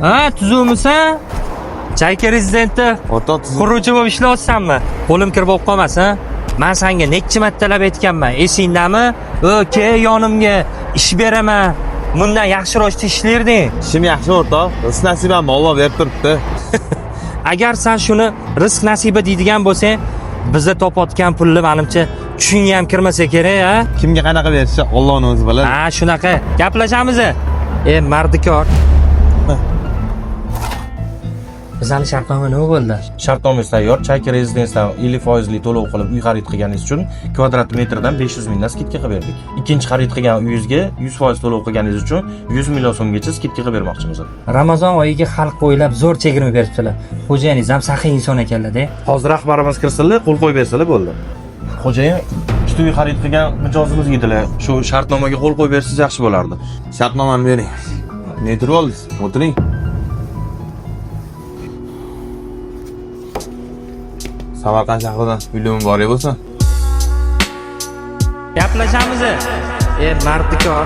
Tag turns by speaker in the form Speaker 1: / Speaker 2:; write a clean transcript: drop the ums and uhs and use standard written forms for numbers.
Speaker 1: Ha, tuzukmisan? Chayka rezidenti
Speaker 2: O'rta tuzuk.
Speaker 1: quruvchi bo'lib ishlayapsanmi? Qo'lim kir bo'lib qolmasin. Men senga necha martalab aytganman, esingdami? Kel yonimga ish beraman. Bundan yaxshiroq ishlarding.
Speaker 2: Ishim yaxshi o'rtoq. Rizq nasibamni Alloh berib turibdi.
Speaker 1: Agar sen shuni rizq nasiba deydigan bo'lsang, bizda topayotgan pulni menimcha tushunga ham kirmasa kerak, ha?
Speaker 2: Kimga qanaqa berishi Allohning o'zi biladi.
Speaker 1: Ha, shunaqa. Gaplashamiz. Mardikor. Bizning shartnoma nima bo'ldi?
Speaker 3: Shartnomangiz tayyor. Chayka rezidensiyadan 50% to'lov qilib uy xarid qilganingiz uchun kvadrat metrdan 500 mingdan skidka qilib berdik. Ikkinchi xarid qilgan uyingizga 100% to'lov qilganingiz uchun 100 million so'mgacha skidka qilib bermoqchimiz.
Speaker 1: Ramazon oyiga xalq o'ylab zo'r chegirma beribdilar. Xo'jayiningiz ham saxiy inson ekanlar-da.
Speaker 3: Hozir rahbarimiz kirsinlar, qo'l qo'yib bersalar bo'ldi. Xo'jayin, ikkita uy xarid qilgan mijozimiz edilar. Shu shartnomaga qo'l qo'yib bersangiz yaxshi bo'lardi.
Speaker 2: Shartnomani bering. Ne turib oldingiz? O'tiring. Samarqand shahridan uylim bor bo'lsa.
Speaker 1: Gaplashamiz. Mardikor.